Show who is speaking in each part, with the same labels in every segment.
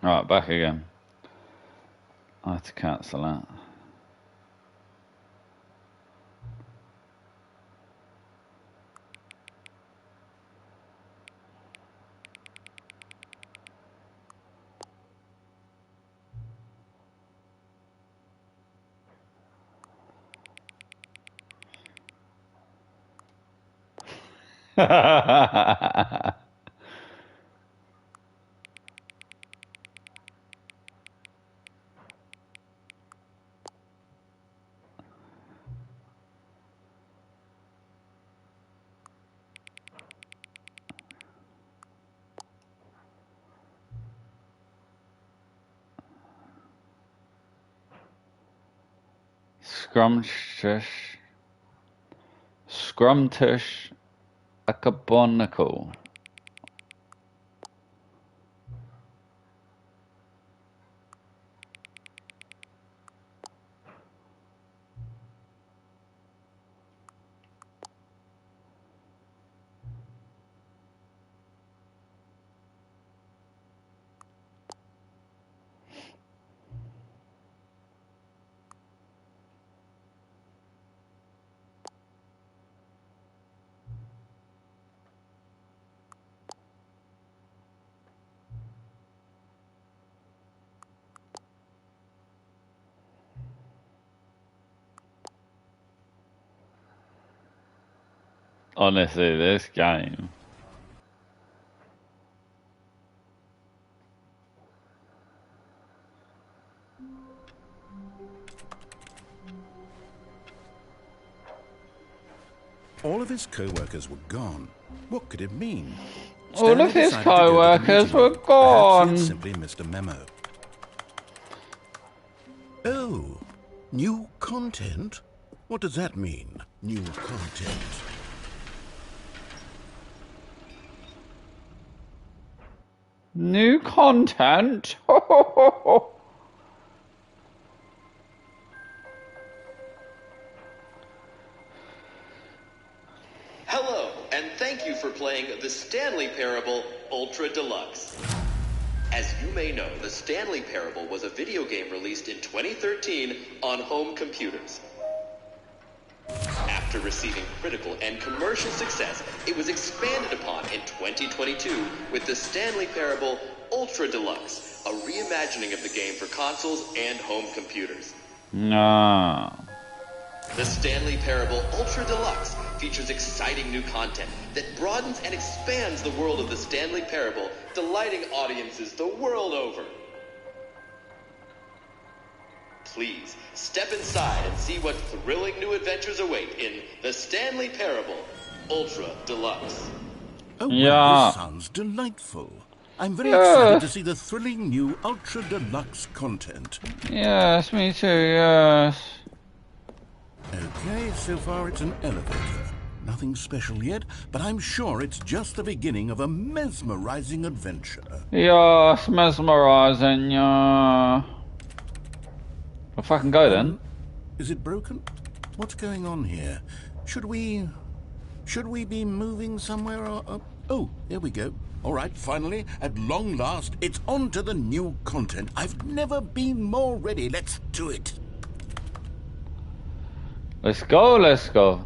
Speaker 1: Right, back again. I have to cancel that. Scrumtish acabonical. Honestly, this game.
Speaker 2: All of his co-workers were gone. What could it mean?
Speaker 1: All of his co-workers were gone.
Speaker 2: Perhaps he had simply missed a memo. Oh, new content? What does that mean, new content?
Speaker 1: New content?
Speaker 3: Hello, and thank you for playing the Stanley Parable Ultra Deluxe. As you may know, the Stanley Parable was a video game released in 2013 on home computers. After receiving critical and commercial success, it was expanded upon in 2022 with the Stanley Parable Ultra Deluxe, a reimagining of the game for consoles and home computers.
Speaker 1: No.
Speaker 3: The Stanley Parable Ultra Deluxe features exciting new content that broadens and expands the world of the Stanley Parable, delighting audiences the world over. Please, step inside and see what thrilling new adventures await in the Stanley Parable Ultra Deluxe.
Speaker 2: Oh, well, this sounds delightful. I'm very excited to see the thrilling new Ultra Deluxe content.
Speaker 1: Yes, me too, yes.
Speaker 2: Okay, so far it's an elevator. Nothing special yet, but I'm sure it's just the beginning of a mesmerizing adventure.
Speaker 1: Yes, mesmerizing, yeah. If I can go then.
Speaker 2: Is it broken? What's going on here? Should we be moving somewhere or... Oh, there we go. All right, finally, at long last, it's on to the new content. I've never been more ready. Let's do it.
Speaker 1: Let's go, let's go.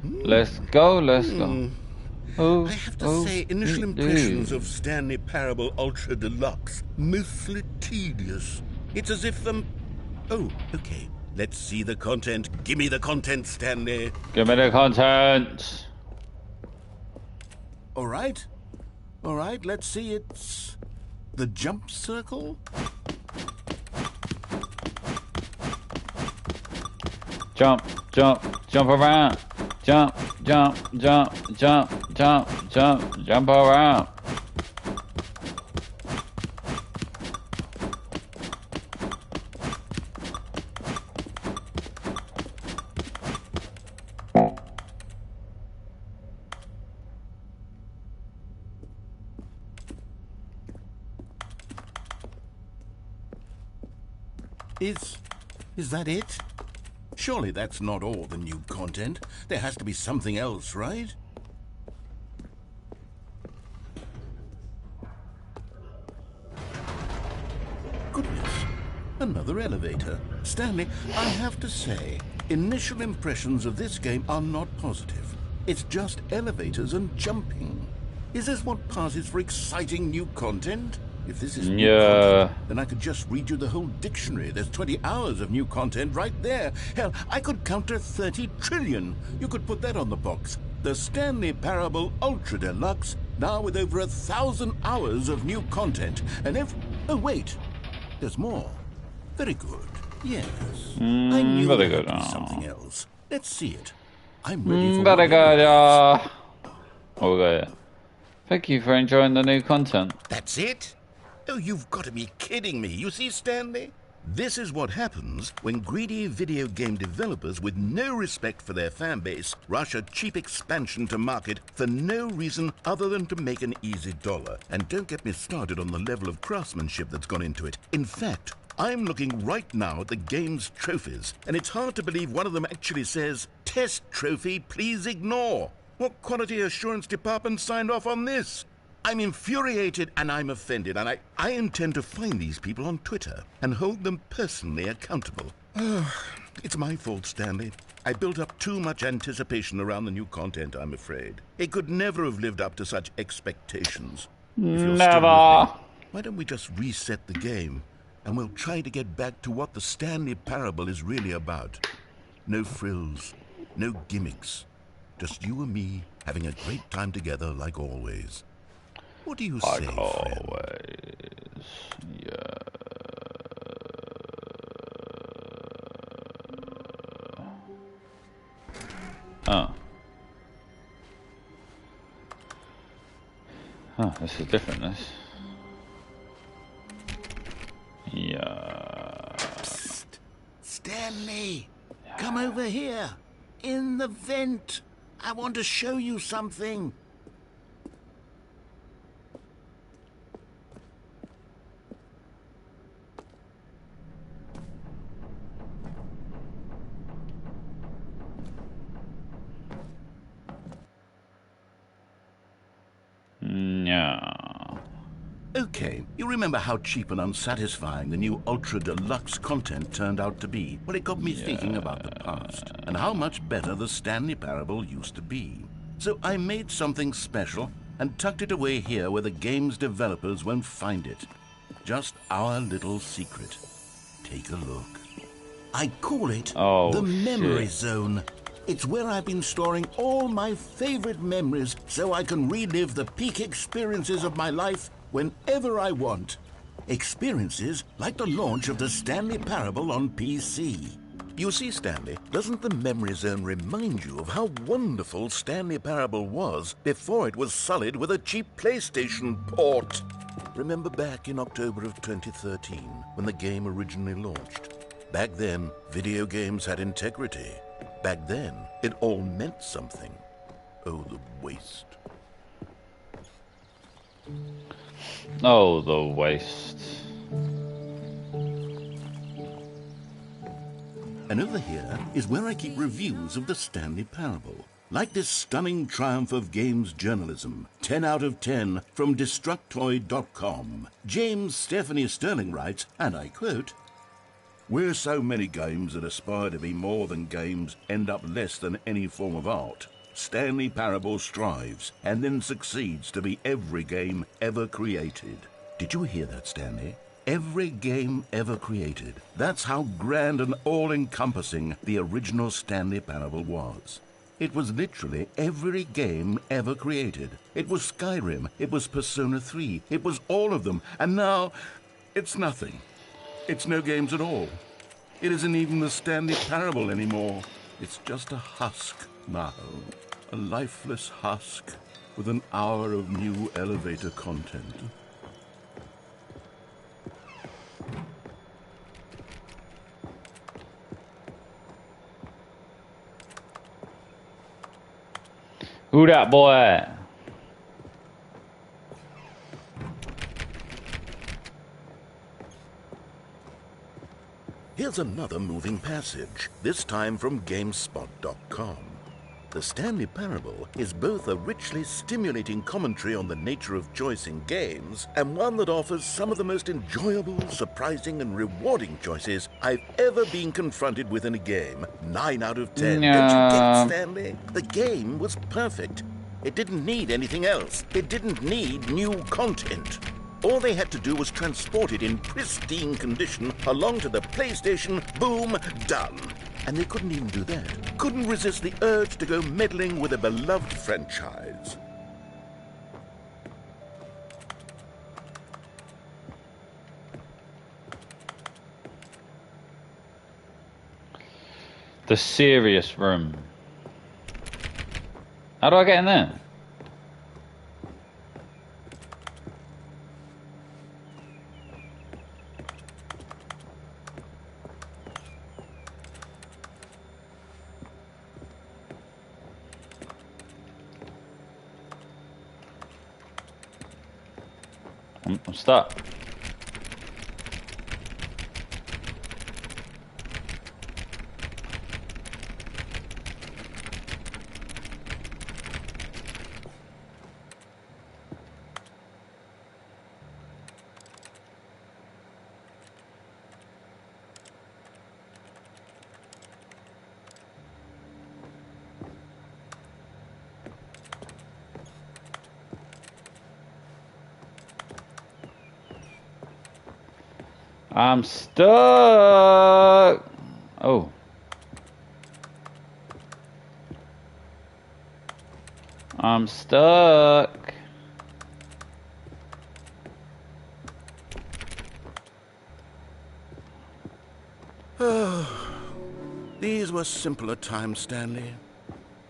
Speaker 1: Let's go, let's go.
Speaker 2: I have to say, initial impressions of Stanley Parable Ultra Deluxe, mostly tedious. It's as if, Oh, okay. Let's see the content. Give me the content, Stanley.
Speaker 1: Give me the content.
Speaker 2: All right, let's see. It's the jump circle.
Speaker 1: Jump, jump, jump around. Jump, jump, jump, jump, jump, jump, jump around.
Speaker 2: Is that it? Surely that's not all the new content. There has to be something else, right? goodness. Another elevator. Stanley, I have to say, initial impressions of this game are not positive. It's just elevators and jumping. Is this what passes for exciting new content? If this is new content, then I could just read you the whole dictionary. There's 20 hours of new content right there. Hell, I could counter 30 trillion. You could put that on the box. The Stanley Parable Ultra Deluxe, now with over 1,000 hours of new content. And if... Oh, wait. There's more. Very good. Yes. I knew
Speaker 1: very
Speaker 2: there
Speaker 1: good.
Speaker 2: had to be something else. Let's see it. I'm ready for
Speaker 1: Very good.
Speaker 2: whatever it is.
Speaker 1: Okay. Thank you for enjoying the new content.
Speaker 2: That's it? Oh, you've got to be kidding me. You see, Stanley? This is what happens when greedy video game developers with no respect for their fan base rush a cheap expansion to market for no reason other than to make an easy dollar. And don't get me started on the level of craftsmanship that's gone into it. In fact, I'm looking right now at the game's trophies, and it's hard to believe one of them actually says, "Test trophy, please ignore." What quality assurance department signed off on this? I'm infuriated and I'm offended, and I intend to find these people on Twitter and hold them personally accountable. It's my fault, Stanley. I built up too much anticipation around the new content, I'm afraid. It could never have lived up to such expectations. If you're still with me, why don't we just reset the game, and we'll try to get back to what the Stanley Parable is really about. No frills, no gimmicks. Just you and me having a great time together like always. What do you say, friend?
Speaker 1: Always. Yeah. Oh. Oh, this is different, this. Yeah.
Speaker 2: Psst. Stanley, come over here. In the vent. I want to show you something.
Speaker 1: Yeah.
Speaker 2: Okay, you remember how cheap and unsatisfying the new Ultra Deluxe content turned out to be? Well, it got me thinking about the past and how much better the Stanley Parable used to be. So I made something special and tucked it away here where the game's developers won't find it. Just our little secret. Take a look. I call it the Memory Zone. It's where I've been storing all my favorite memories so I can relive the peak experiences of my life whenever I want. Experiences like the launch of the Stanley Parable on PC. You see, Stanley, doesn't the Memory Zone remind you of how wonderful Stanley Parable was before it was sullied with a cheap PlayStation port? Remember back in October of 2013 when the game originally launched? Back then, video games had integrity. Back then, it all meant something. Oh, the waste.
Speaker 1: Oh, the waste.
Speaker 2: And over here is where I keep reviews of the Stanley Parable. Like this stunning triumph of games journalism, 10 out of 10 from Destructoid.com. James Stephanie Sterling writes, and I quote, "Where so many games that aspire to be more than games end up less than any form of art, Stanley Parable strives and then succeeds to be every game ever created." Did you hear that, Stanley? Every game ever created. That's how grand and all-encompassing the original Stanley Parable was. It was literally every game ever created. It was Skyrim, it was Persona 3, it was all of them, and now it's nothing. It's no games at all. It isn't even the Stanley Parable anymore. It's just a husk now. A lifeless husk with an hour of new elevator content.
Speaker 1: Who that boy?
Speaker 2: Here's another moving passage, this time from GameSpot.com. The Stanley Parable is both a richly stimulating commentary on the nature of choice in games and one that offers some of the most enjoyable, surprising, and rewarding choices I've ever been confronted with in a game. 9 out of 10.
Speaker 1: No.
Speaker 2: Don't you get it, Stanley? The game was perfect. It didn't need anything else. It didn't need new content. All they had to do was transport it in pristine condition along to the PlayStation. Boom, done. And they couldn't even do that. Couldn't resist the urge to go meddling with a beloved franchise.
Speaker 1: The serious room. How do I get in there? I'm stuck. I'm stuck. Oh. I'm stuck.
Speaker 2: These were simpler times, Stanley.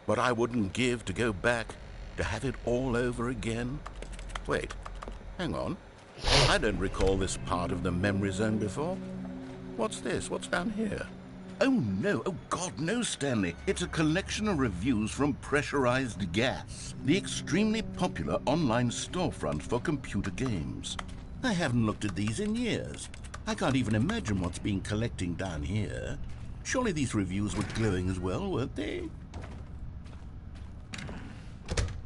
Speaker 2: But I wouldn't give to go back, to have it all over again. Wait, hang on. I don't recall this part of the memory zone before. What's this? What's down here? Oh, no. Oh, God, no, Stanley. It's a collection of reviews from Pressurized Gas, the extremely popular online storefront for computer games. I haven't looked at these in years. I can't even imagine what's been collecting down here. Surely these reviews were glowing as well, weren't they?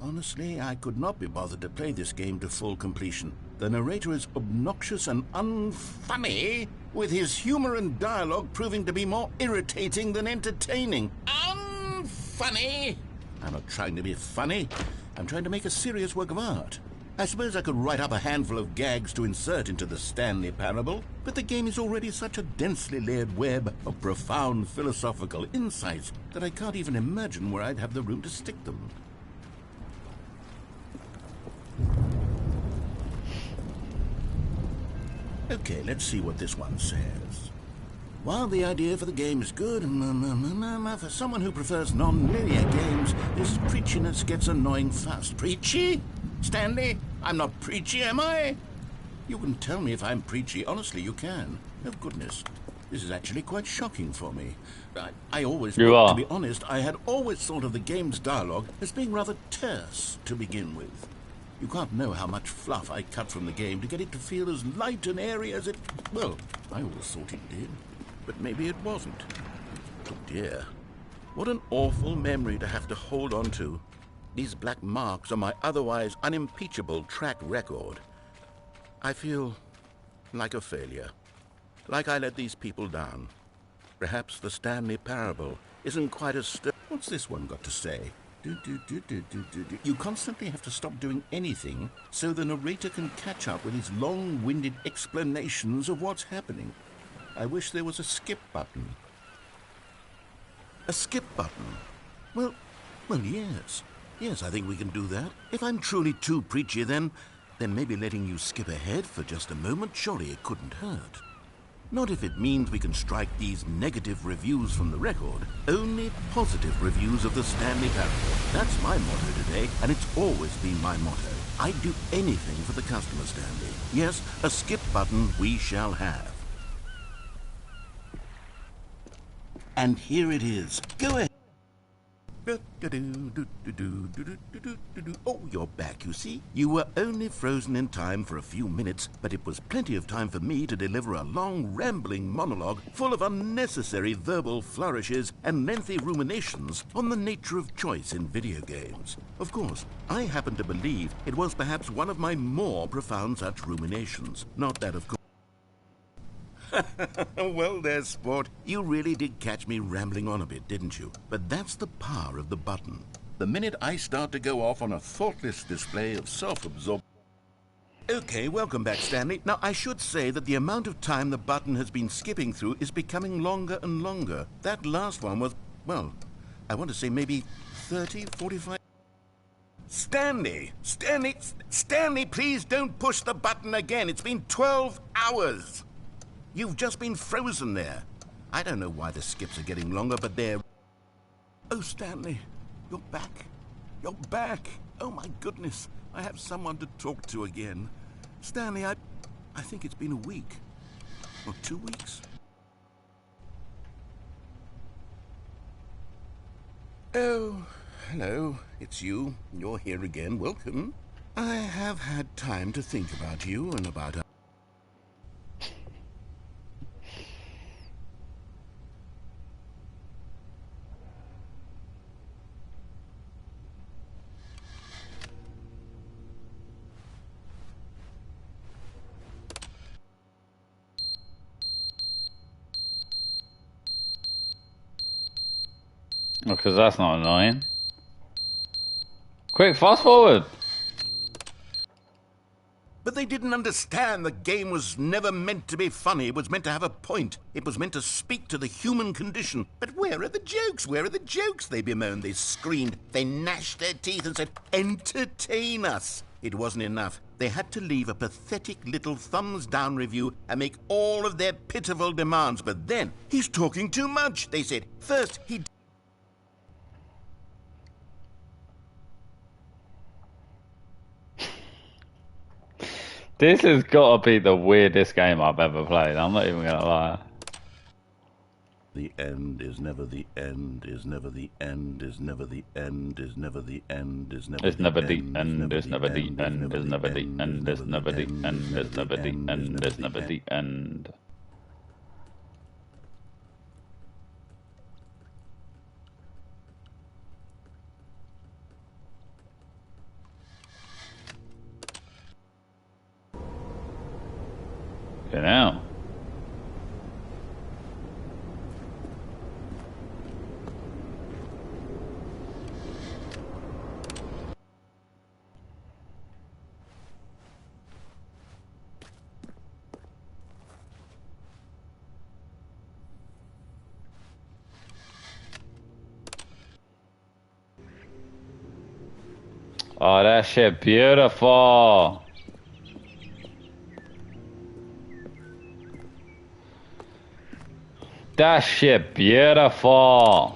Speaker 2: Honestly, I could not be bothered to play this game to full completion. The narrator is obnoxious and unfunny, with his humor and dialogue proving to be more irritating than entertaining. Unfunny! I'm not trying to be funny. I'm trying to make a serious work of art. I suppose I could write up a handful of gags to insert into the Stanley Parable, but the game is already such a densely layered web of profound philosophical insights that I can't even imagine where I'd have the room to stick them. Okay, let's see what this one says. While the idea for the game is good, for someone who prefers non-linear games, this preachiness gets annoying fast. Preachy? Stanley, I'm not preachy, am I? You can tell me if I'm preachy. Honestly, you can. Oh, goodness. This is actually quite shocking for me. I always, to be honest, I had always thought of the game's dialogue as being rather terse to begin with. You can't know how much fluff I cut from the game to get it to feel as light and airy as it... Well, I always thought it did, but maybe it wasn't. Oh dear. What an awful memory to have to hold on to. These black marks on my otherwise unimpeachable track record. I feel like a failure. Like I let these people down. Perhaps the Stanley Parable isn't quite as... What's this one got to say? You constantly have to stop doing anything so the narrator can catch up with his long-winded explanations of what's happening. I wish there was a skip button. A skip button? Well, yes. Yes, I think we can do that. If I'm truly too preachy, then maybe letting you skip ahead for just a moment, surely it couldn't hurt. Not if it means we can strike these negative reviews from the record. Only positive reviews of the Stanley Parable. That's my motto today, and it's always been my motto. I'd do anything for the customer, Stanley. Yes, a skip button we shall have. And here it is. Go ahead. Oh, you're back, you see. You were only frozen in time for a few minutes, but it was plenty of time for me to deliver a long, rambling monologue full of unnecessary verbal flourishes and lengthy ruminations on the nature of choice in video games. Of course, I happen to believe it was perhaps one of my more profound such ruminations. Not that, of course. Well there, sport. You really did catch me rambling on a bit, didn't you? But that's the power of the button. The minute I start to go off on a thoughtless display of self-absorption... Okay, welcome back, Stanley. Now, I should say that the amount of time the button has been skipping through is becoming longer and longer. That last one was, well, I want to say maybe 30, 45... Stanley, please don't push the button again. It's been 12 hours. You've just been frozen there. I don't know why the skips are getting longer, but they're... Oh, Stanley, you're back. You're back. Oh, my goodness. I have someone to talk to again. Stanley, I think it's been a week. Or 2 weeks. Oh, hello. It's you. You're here again. Welcome. I have had time to think about you and about...
Speaker 1: Because that's not annoying. Quick, fast forward!
Speaker 2: But they didn't understand the game was never meant to be funny. It was meant to have a point. It was meant to speak to the human condition. But where are the jokes? Where are the jokes? They bemoaned, they screamed, they gnashed their teeth and said, entertain us. It wasn't enough. They had to leave a pathetic little thumbs-down review and make all of their pitiful demands. But then, he's talking too much, they said. First, he...
Speaker 1: This has got to be the weirdest game I've ever played. I'm not even gonna lie.
Speaker 2: The end is never the end, is never the end, is never the end, is never the end, is never the end, is never the end, is never the end, is never the end, is never the end, is never the end. You know. Oh, that shit beautiful. That shit beautiful.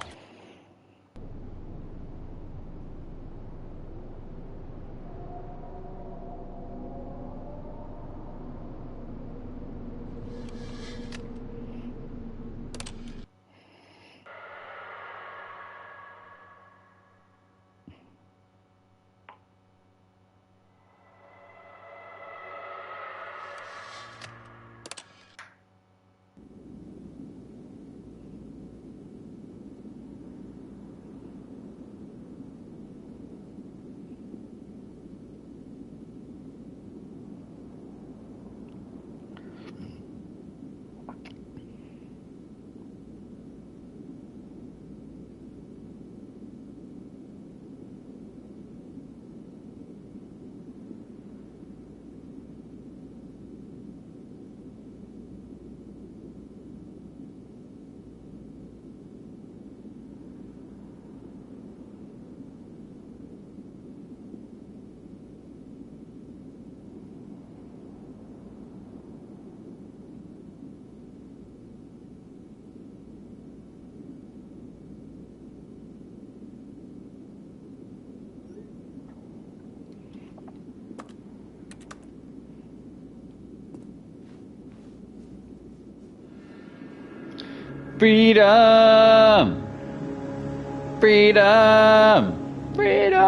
Speaker 2: Freedom!
Speaker 1: Freedom! Freedom!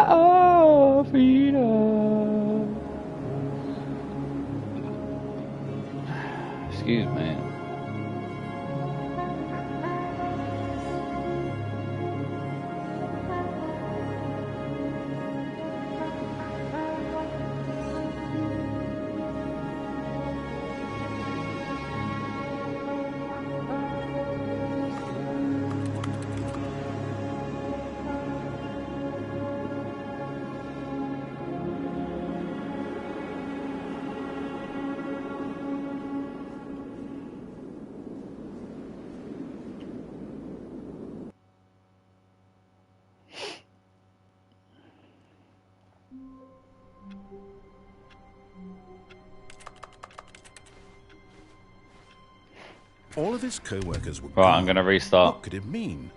Speaker 1: Oh, freedom! Excuse me.
Speaker 2: All of his co-workers were
Speaker 1: Right, I'm
Speaker 2: gone.
Speaker 1: gonna restart.
Speaker 2: What could it mean?